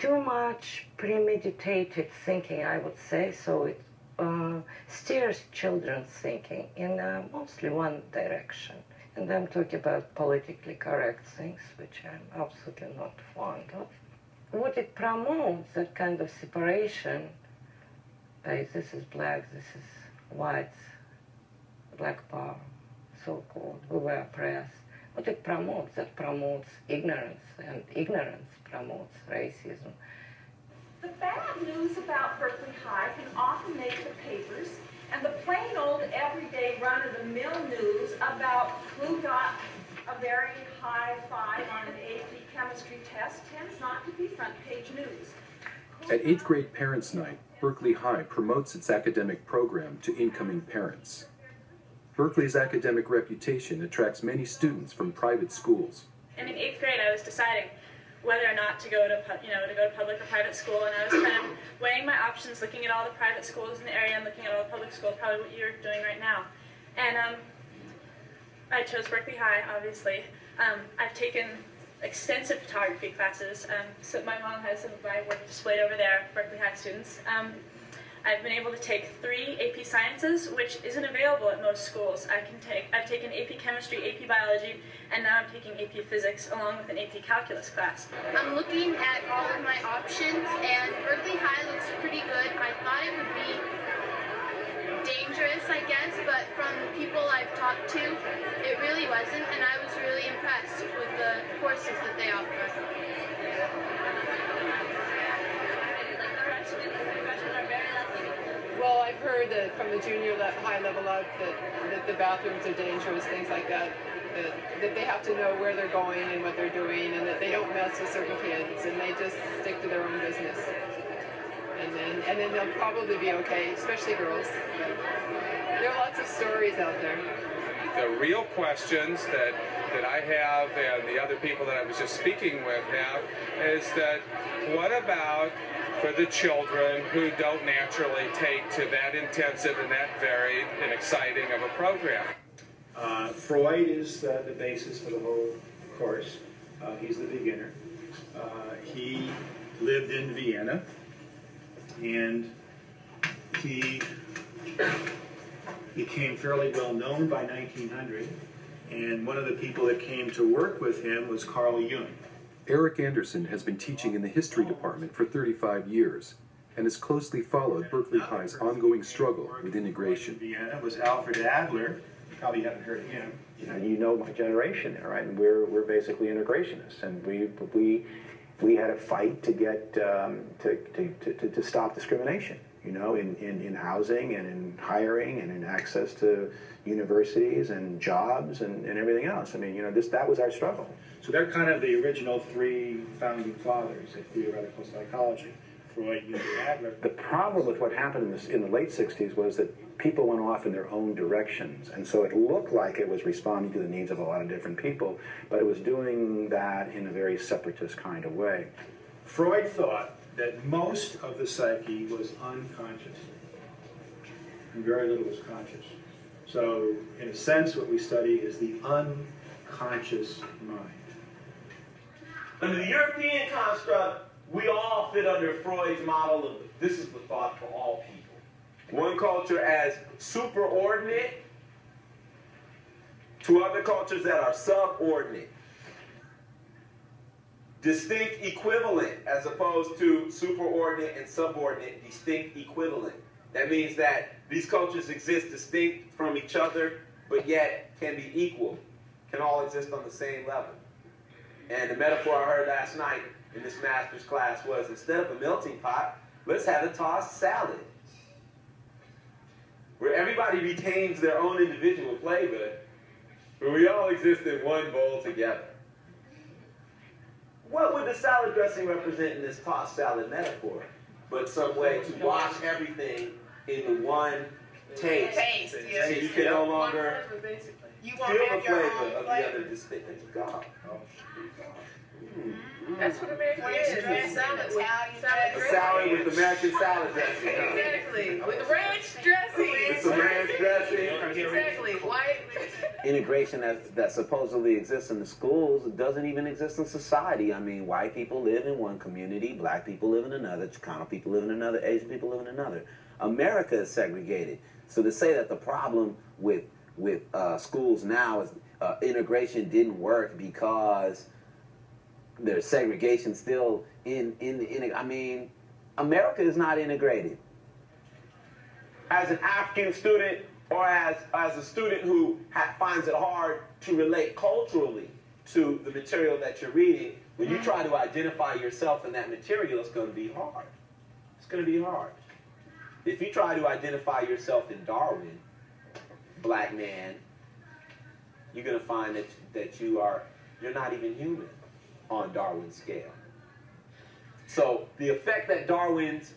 too much premeditated thinking, I would say, so it steers children's thinking in mostly one direction. And I'm talking about politically correct things, which I'm absolutely not fond of. What it promotes, that kind of separation, this is black, this is white, black power, so-called, we were oppressed. What it promotes, that promotes ignorance, and ignorance promotes racism. The bad news about Berkeley High can often make the papers, and the plain old everyday run-of-the-mill news about who got a very high 5 on an AP chemistry test tends not to be front-page news. At 8th grade Parents' Night, Berkeley High promotes its academic program to incoming parents. Berkeley's academic reputation attracts many students from private schools. And in 8th grade, I was deciding whether or not to go to public or private school, and I was kind of weighing my options, looking at all the private schools in the area and looking at all the public schools, probably what you're doing right now. And I chose Berkeley High, obviously. I've taken extensive photography classes, so my mom has some of my work displayed over there, Berkeley High students. I've been able to take 3 AP Sciences, which isn't available at most schools. I've taken AP Chemistry, AP Biology, and now I'm taking AP Physics along with an AP Calculus class. I'm looking at all of my options, and Berkeley High looks pretty good. I thought it would be dangerous, I guess, but from the people I've talked to, it really wasn't, and I was really impressed with the courses that they offer. Well, I've heard that from the junior high level up that the bathrooms are dangerous, things like that, that they have to know where they're going and what they're doing, and that they don't mess with certain kids, and they just stick to their own business. And then they'll probably be okay, especially girls. There are lots of stories out there. The real questions that I have and the other people that I was just speaking with have is that what about for the children who don't naturally take to that intensive and that varied and exciting of a program? Freud is the basis for the whole course. He's the beginner. He lived in Vienna, and he became fairly well known by 1900, and one of the people that came to work with him was Carl Jung. Eric Anderson has been teaching in the history department for 35 years and has closely followed Berkeley High's ongoing struggle with integration. Vienna was Alfred Adler. You probably haven't heard of him. You know my generation there, right? And we're basically integrationists, and we had a fight to get to stop discrimination. You know, in housing and in hiring and in access to universities and jobs and everything else. I mean, you know, that was our struggle. So they're kind of the original 3 founding fathers of theoretical psychology, Freud, Jung, and Adler. The problem with what happened in the late 60s was that people went off in their own directions, and so it looked like it was responding to the needs of a lot of different people, but it was doing that in a very separatist kind of way. Freud thought that most of the psyche was unconscious, and very little was conscious. So, in a sense, what we study is the unconscious mind. Under the European construct, we all fit under Freud's model of this is the thought for all people. One culture as superordinate to other cultures that are subordinate. Distinct equivalent as opposed to superordinate and subordinate, distinct equivalent. That means that these cultures exist distinct from each other, but yet can be equal, can all exist on the same level. And the metaphor I heard last night in this master's class was, instead of a melting pot, let's have a tossed salad, where everybody retains their own individual flavor, but we all exist in one bowl together. What would the salad dressing represent in this tossed salad metaphor? But some way to wash everything in the one taste. Yes. So you can no longer feel the flavor of the other distinct. God. That's what American is. A salad with American salad dressing. Exactly. With ranch dressing. With some ranch dressing. Exactly. White. integration that supposedly exists in the schools doesn't even exist in society. I mean, white people live in one community, black people live in another, Chicano people live in another, Asian people live in another. America is segregated. So to say that the problem with schools now is integration didn't work because there's segregation still I mean, America is not integrated. As an African student, or as a student who finds it hard to relate culturally to the material that you're reading, when you try to identify yourself in that material, it's going to be hard. It's going to be hard. If you try to identify yourself in Darwin, black man, you're going to find that you're not even human on Darwin's scale. So the effect that Darwin's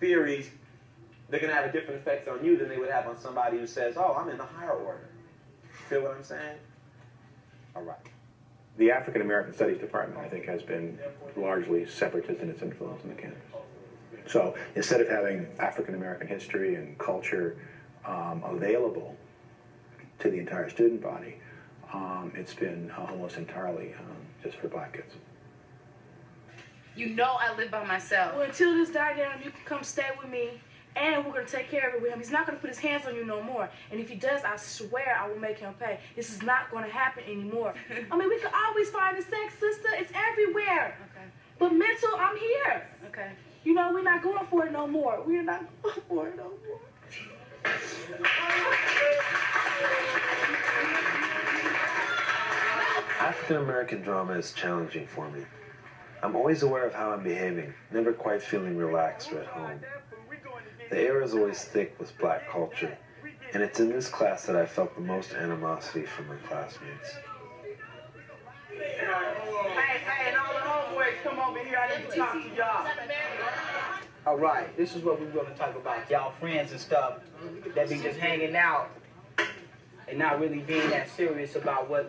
theories, they're going to have a different effect on you than they would have on somebody who says, oh, I'm in the higher order. Feel what I'm saying? All right. The African American Studies Department, I think, has been largely separatist in its influence on the campus. So instead of having African American history and culture available to the entire student body, it's been almost entirely just for black kids. You know I live by myself. Well, until this dies down, you can come stay with me, and we're going to take care of it with him. He's not going to put his hands on you no more. And if he does, I swear I will make him pay. This is not going to happen anymore. I mean, we can always find the sex, sister. It's everywhere. Okay. But mental, I'm here. Okay. You know, we're not going for it no more. We're not going for it no more. African American drama is challenging for me. I'm always aware of how I'm behaving, never quite feeling relaxed or at home. The air is always thick with black culture, and it's in this class that I felt the most animosity from my classmates. Hey, and all the homeboys, come over here. I need to talk to y'all. All right, this is what we're going to talk about. Y'all friends and stuff that be just hanging out and not really being that serious about what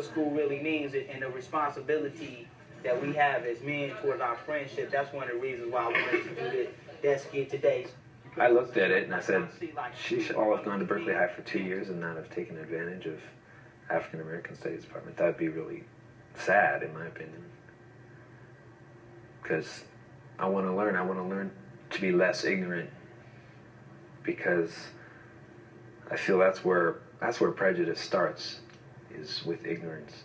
school really means and the responsibility that we have as men towards our friendship. That's one of the reasons why I wanted to do this skit today. I looked at it and I said, she should all have gone to Berkeley High for 2 years and not have taken advantage of African American Studies Department. That would be really sad, in my opinion. Because I want to learn. I want to learn to be less ignorant, because I feel that's where prejudice starts, is with ignorance.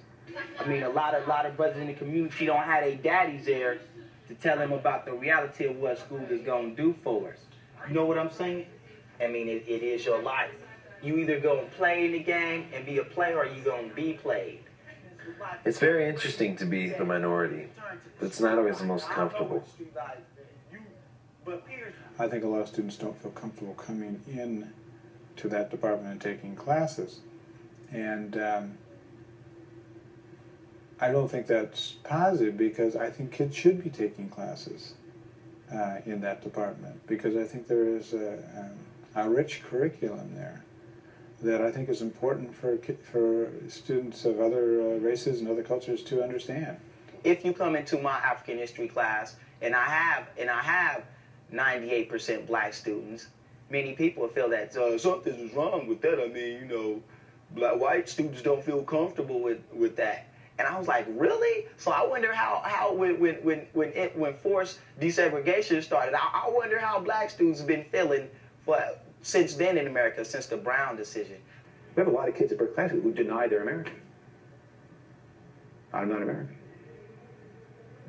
I mean, a lot of brothers in the community don't have their daddies there to tell them about the reality of what school is going to do for us. You know what I'm saying? I mean, it is your life. You either going to play in the game and be a player, or you going to be played. It's very interesting to be the minority, but it's not always the most comfortable. I think a lot of students don't feel comfortable coming in to that department and taking classes. And I don't think that's positive, because I think kids should be taking classes in that department, because I think there is a rich curriculum there that I think is important for students of other races and other cultures to understand. If you come into my African history class, and I have 98% black students, many people feel that something is wrong with that. I mean, you know, white students don't feel comfortable with that. And I was like, really? So I wonder how when forced desegregation started, I wonder how black students have been feeling since then in America, since the Brown decision. We have a lot of kids at Berkeley High School who deny they're American. I'm not American,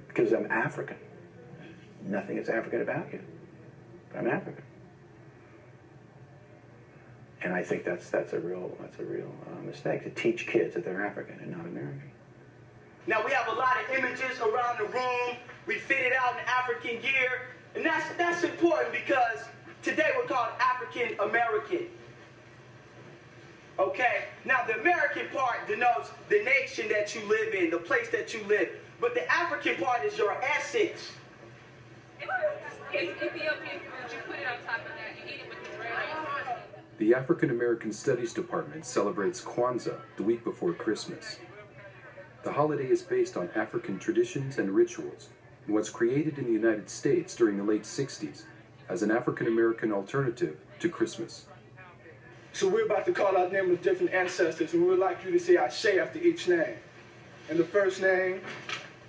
because I'm African. Nothing is African about you, but I'm African. And I think that's a real mistake, to teach kids that they're African and not American. Now we have a lot of images around the room. We fit it out in African gear, and that's important, because today we're called African American. Okay, now the American part denotes the nation that you live in, the place that you live. But the African part is your essence. It's Ethiopian food. You put it on top of that. You eat it with the bread. The African American Studies Department celebrates Kwanzaa the week before Christmas. The holiday is based on African traditions and rituals, and was created in the United States during the late 60s as an African American alternative to Christmas. So we're about to call out names of different ancestors, and we would like you to say Ashe after each name. And the first name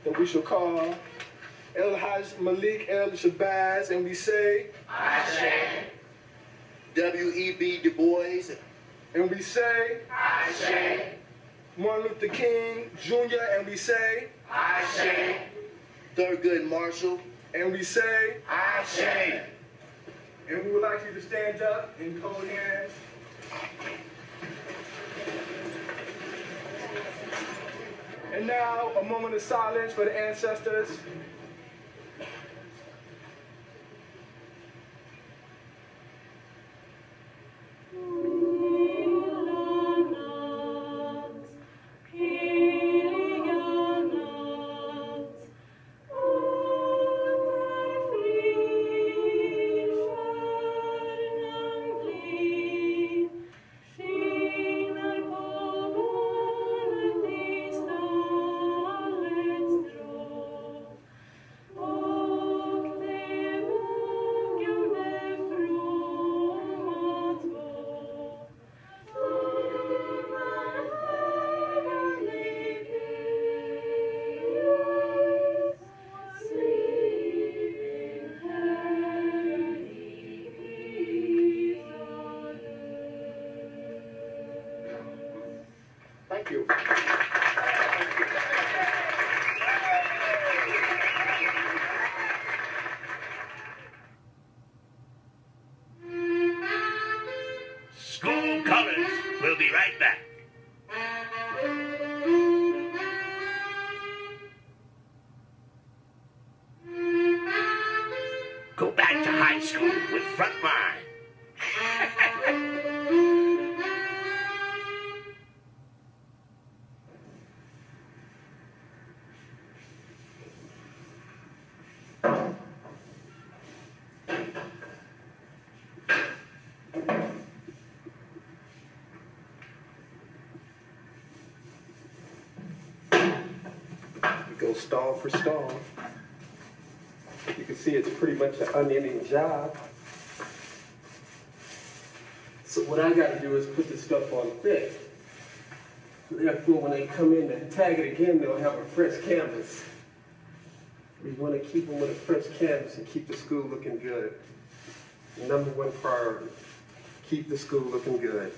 that we shall call El Haj Malik El Shabazz, and we say Ashe. W.E.B. Du Bois, and we say Ashe. Martin Luther King Jr., and we say Ashe. Thurgood Marshall, and we say Ashe. And we would like you to stand up and hold hands. And now, a moment of silence for the ancestors. Thank you. School colors. We'll be right back. Go back to high school with Frontline. Go stall for stall. You can see it's pretty much an unending job. So what I got to do is put this stuff on thick. Therefore, when they come in and tag it again, they'll have a fresh canvas. We want to keep them with a fresh canvas and keep the school looking good. Number one priority, keep the school looking good.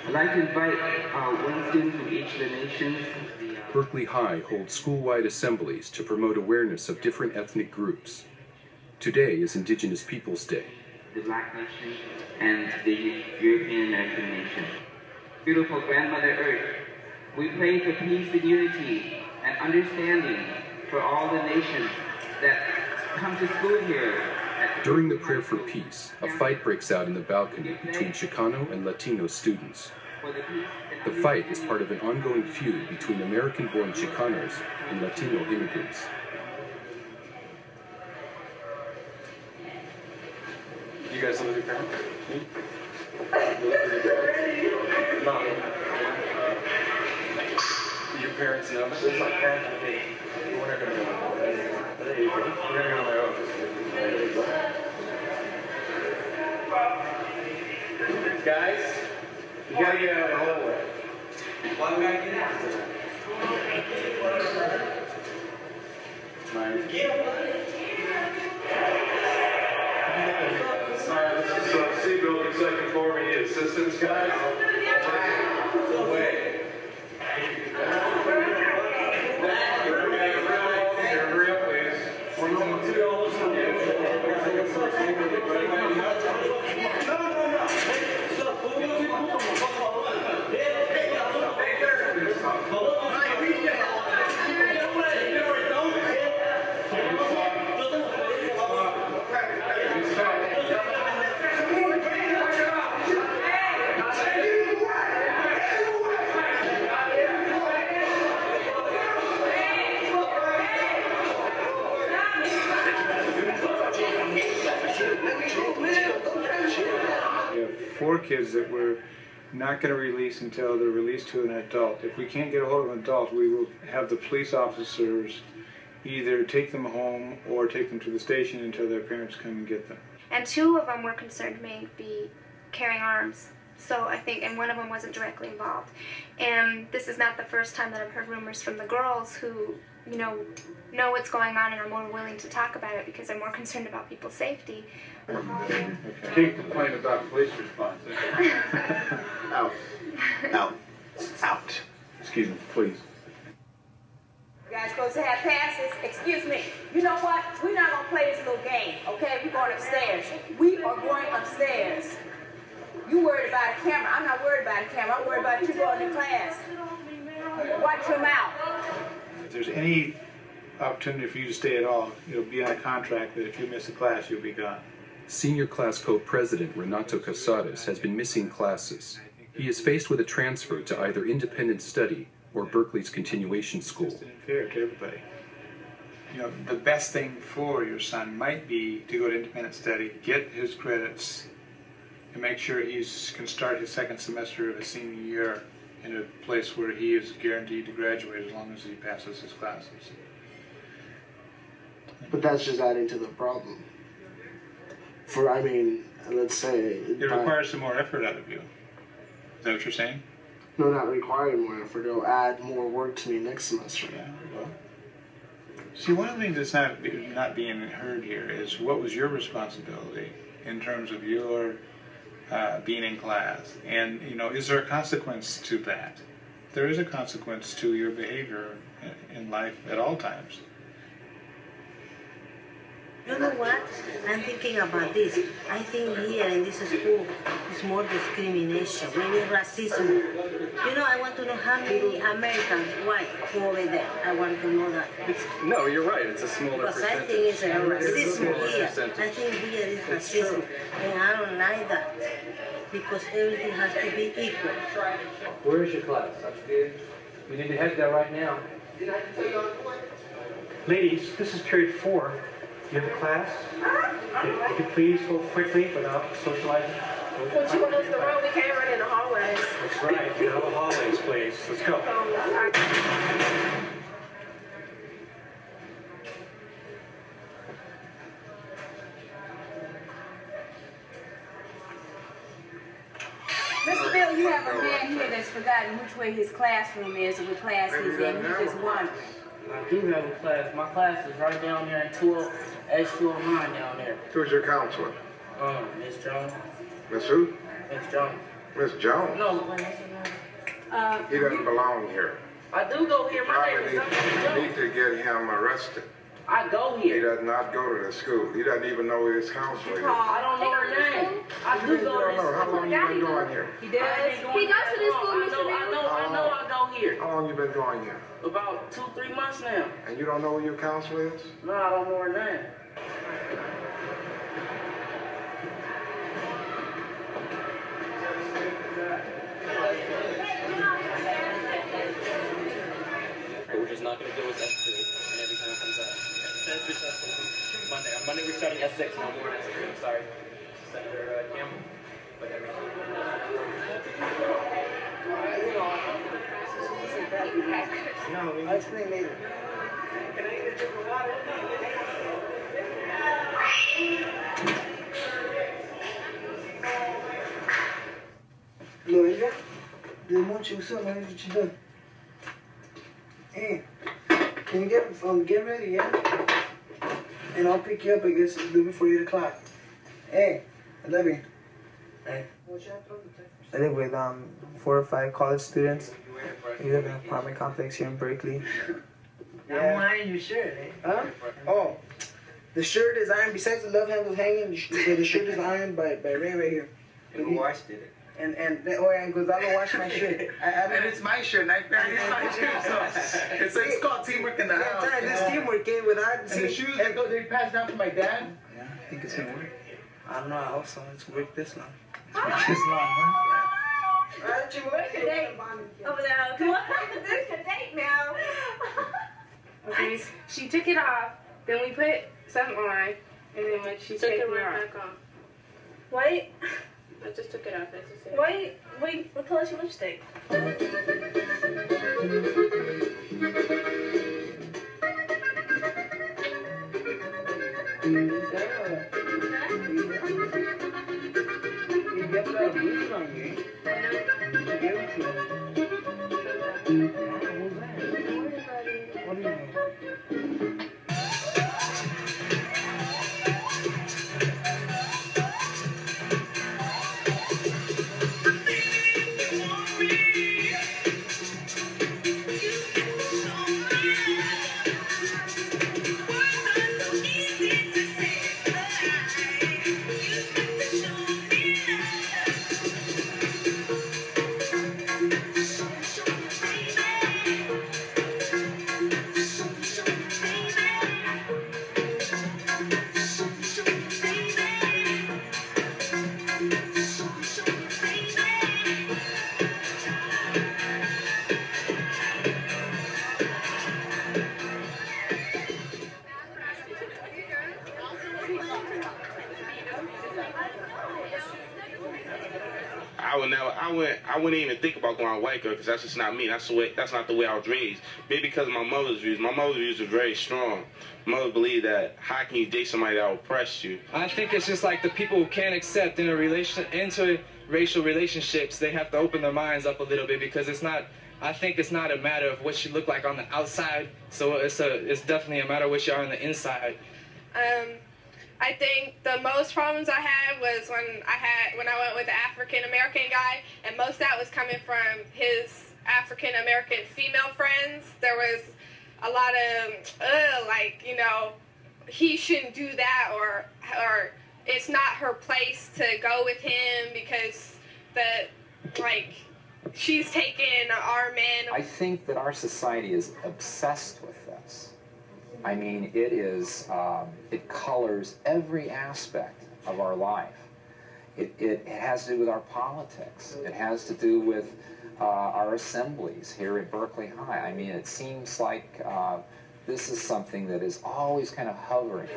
I'd like to invite one student from each of the nations. Berkeley High holds school-wide assemblies to promote awareness of different ethnic groups. Today is Indigenous Peoples Day. The Black nation and the European American nation. Beautiful Grandmother Earth, we pray for peace and unity and understanding for all the nations that come to school here. During the prayer for peace, a fight breaks out in the balcony between Chicano and Latino students. The fight is part of an ongoing feud between American-born Chicanos and Latino immigrants. You guys live with your parents? No. Your parents know this? We're not going to go. We're going to go to my office. Guys, you got to get out of the hallway. Why we got to get out? Mine. This is C building second floor. We need assistance, guys. Away. Hurry up, please. We have 4 kids that we're not going to release until they're released to an adult. If we can't get a hold of an adult, we will have the police officers either take them home or take them to the station until their parents come and get them. And 2 of them were concerned may be carrying arms. So I think, and one of them wasn't directly involved. And this is not the first time that I've heard rumors from the girls who, you know what's going on and are more willing to talk about it because they're more concerned about people's safety. Can't complain about police response. Out. Out. Out. Excuse me, please. You guys supposed to have passes? Excuse me. You know what? We're not going to play this little game, okay? We're going upstairs. We are going upstairs. You worried about a camera. I'm not worried about a camera. I'm worried about you going to class. Watch your mouth. If there's any opportunity for you to stay at all, it'll be on a contract that if you miss a class, you'll be gone. Senior class co-president Renato Casares has been missing classes. He is faced with a transfer to either independent study or Berkeley's continuation school. It's unfair to everybody. You know, the best thing for your son might be to go to independent study, get his credits, and make sure he can start his second semester of his senior year in a place where he is guaranteed to graduate as long as he passes his classes. But that's just adding to the problem. I mean, let's say... It requires some more effort out of you. Is that what you're saying? No, not requiring more effort. It'll add more work to me next semester. Yeah, well... See, one of the things that's not being heard here is what was your responsibility in terms of your being in class? And, you know, is there a consequence to that? There is a consequence to your behavior in life at all times. You know what? I'm thinking about this. I think here in this school is more discrimination, maybe racism. You know, I want to know how many Americans, white, go over there. I want to know that. No, you're right. It's a smaller percentage. Because I think it's a racism here. I think here is racism. And I don't like that. Because everything has to be equal. Where is your class? We need to head there right now. Ladies, this is period 4. You have a class? If you please go quickly without socializing. Well, you want us to run? We can't run in the hallways. That's right. You know the hallways, please. Let's go. Mr. Bill, you have a man here that's forgotten which way his classroom is or what class he's in. He just wondering. I do have a class. My class is right down there in S209 down there. Who's your counselor? Miss Jones. Miss who? Miss Jones. Miss Jones? No, what's her name? He doesn't belong here. I do go here. My name is You need to get him arrested. I go here. He does not go to the school. He doesn't even know who his counselor is. I don't know her name. I do go to this school. How long you been going here? He does. He goes to this school, Mr. Bill. I know I go here. How long you been going here? About 2-3 months now. And you don't know who your counselor is? No, I don't know her name. But we're just not going to deal with S3 and every time it comes up. That's just Monday. On Monday we're starting S6, no more S3. I'm sorry, Senator Campbell. But No, I'll explain later. Lorenzo, the Monchi, what's up, man? What you doing? Hey, can you get ready, yeah? And I'll pick you up, I guess, a little before 8 o'clock. Hey, I love you. Hey. I live with 4 or 5 college students. We live in an apartment complex here in Berkeley. I'm wearing your shirt, eh? Huh? Oh, the shirt is ironed. Besides the love handles hanging, the shirt is ironed by Ray right here. And who washed it? And because I don't wash my shirt. And it's my shirt, and I found it's my shirt, so it's called teamwork in the house. Yeah, this teamwork came without. And the shoes they passed down to my dad. Yeah, I think it's gonna work. I don't know. I hope so. It's worked this long. It's worked this long, huh? Where's your date? Over there. Come on, there's your date now. Okay, she took it off, then we put something on, and then when she took it right back on. Wait. I just took it off, that's just it. Wait, what color is your lipstick? I wouldn't even think about going white girl because that's just not me. That's not the way I was raised. Maybe because of my mother's views. My mother's views are very strong. My mother believed that how can you date somebody that will oppress you? I think it's just like the people who can't accept interracial relationships. They have to open their minds up a little bit because it's not. I think it's not a matter of what you look like on the outside. So it's definitely a matter of what you are on the inside. I think the most problems I had was when I went with the African American guy, and most of that was coming from his African American female friends. There was a lot of like, you know, he shouldn't do that, or it's not her place to go with him because she's taking our men. I think that our society is obsessed with this. I mean, it colors every aspect of our life. It has to do with our politics. It has to do with our assemblies here at Berkeley High. I mean, it seems like this is something that is always kind of hovering.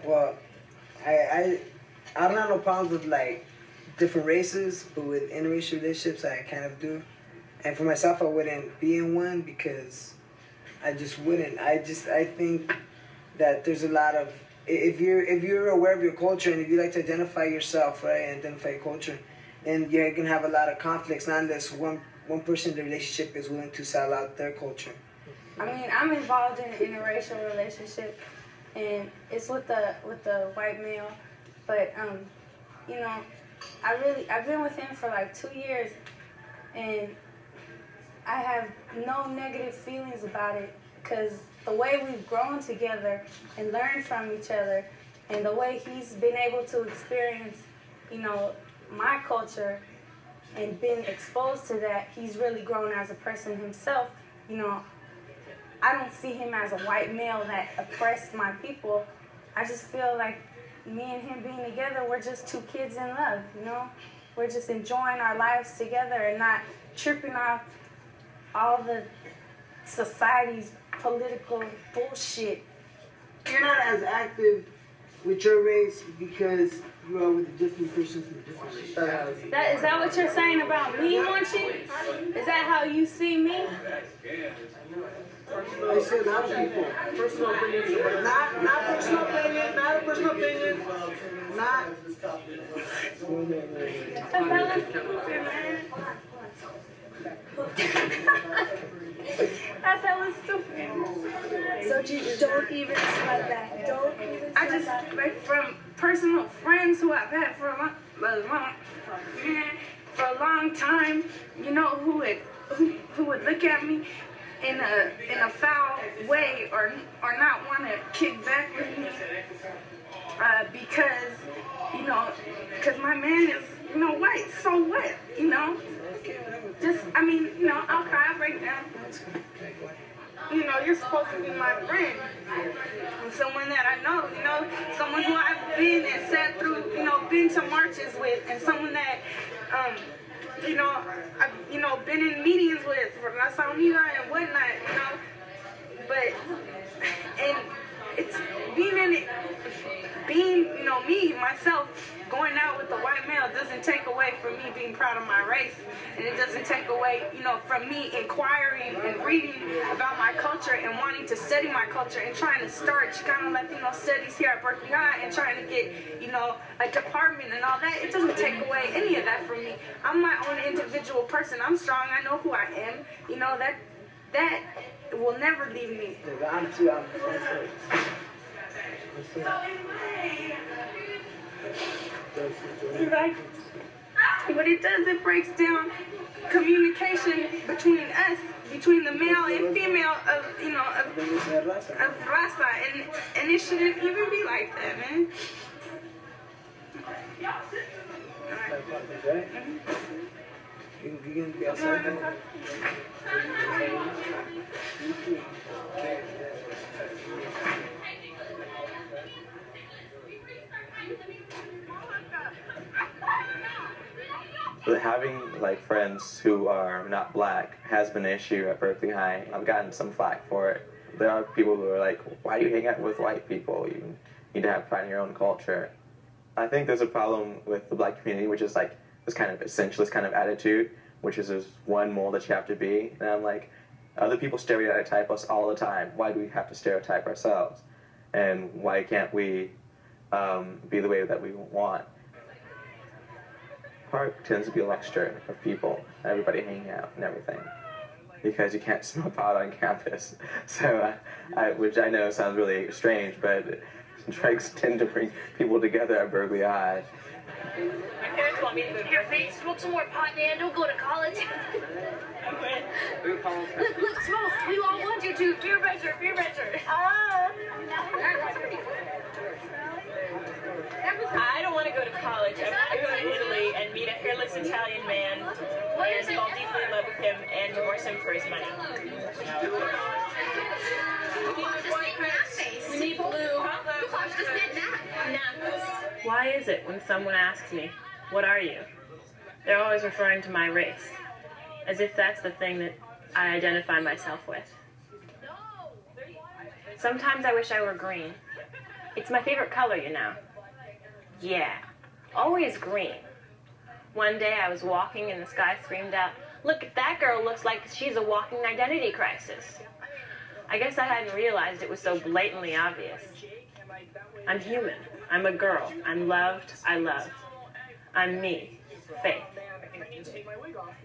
Well, I don't have no problems with like different races, but with interracial relationships, I kind of do. And for myself, I wouldn't be in one because I just wouldn't. I think that there's a lot of, if you're aware of your culture and if you like to identify yourself, right, and identify your culture, then you're gonna have a lot of conflicts. Not unless one person in the relationship is willing to sell out their culture. I mean, I'm involved in an interracial relationship, and it's with the white male, but you know, I've been with him for like 2 years, and I have no negative feelings about it because the way we've grown together and learned from each other, and the way he's been able to experience, you know, my culture and been exposed to that, he's really grown as a person himself. You know, I don't see him as a white male that oppressed my people. I just feel like me and him being together, we're just two kids in love, you know? We're just enjoying our lives together and not tripping off all the society's political bullshit. You're not as active with your race because you are with a different person from a different race. Is that what you're saying about me, Munchie? Is that how you see me? I said not people. Personal opinion. Not personal opinion. Not a personal opinion. Not. That's hella stupid. So you don't even sweat that. Don't even sweat I just, like, from personal friends who I've had for a long time, you know, who would look at me in a foul way or not want to kick back with me because, you know, because my man is, you know, white. So what, you know? Just, I mean, you know, I'll cry, I'll break down. You know, you're supposed to be my friend. And someone that I know, you know, someone who I've been and sat through, you know, been to marches with, and someone that, you know, I've, been in meetings with for La Saunida and whatnot, you know. But, and it's being, you know, me, myself, going out with a white male doesn't take away from me being proud of my race, and it doesn't take away, you know, from me inquiring and reading about my culture and wanting to study my culture and trying to start Chicano Latino studies here at Berkeley High and trying to get, you know, a department and all that. It doesn't take away any of that from me. I'm my own individual person. I'm strong. I know who I am. You know, that will never leave me. I'm too. Right. What it does, it breaks down communication between us, between the male and female of, you know, of raza, and it shouldn't even be like that, man. You can be outside. But having like friends who are not black has been an issue at Berkeley High. I've gotten some flack for it. There are people who are like, why do you hang out with white people? You need to have pride in your own culture. I think there's a problem with the black community, which is like this kind of essentialist kind of attitude, which is this one mold that you have to be. And I'm like, other people stereotype us all the time. Why do we have to stereotype ourselves? And why can't we be the way that we want? Park tends to be a lecture of people, everybody hanging out and everything, because you can't smoke pot on campus. So, which I know sounds really strange, but strikes tend to bring people together at Berkeley High. My parents want me to go to your face, smoke some more pot, Dan. Don't go to college. Look, smoke. We all want you to. Peer pressure, peer pressure. I don't want to go to college. I want to go to Italy and meet a hairless Italian man and fall deeply in love with him and divorce him for his money. We need blue. Why is it when someone asks me, what are you? They're always referring to my race, as if that's the thing that I identify myself with. Sometimes I wish I were green. It's my favorite color, you know. Yeah, always green. One day I was walking and this guy screamed out, "Look, that girl looks like she's a walking identity crisis." I guess I hadn't realized it was so blatantly obvious. I'm human. I'm a girl. I'm loved. I love. I'm me. Faith. Take my wig off.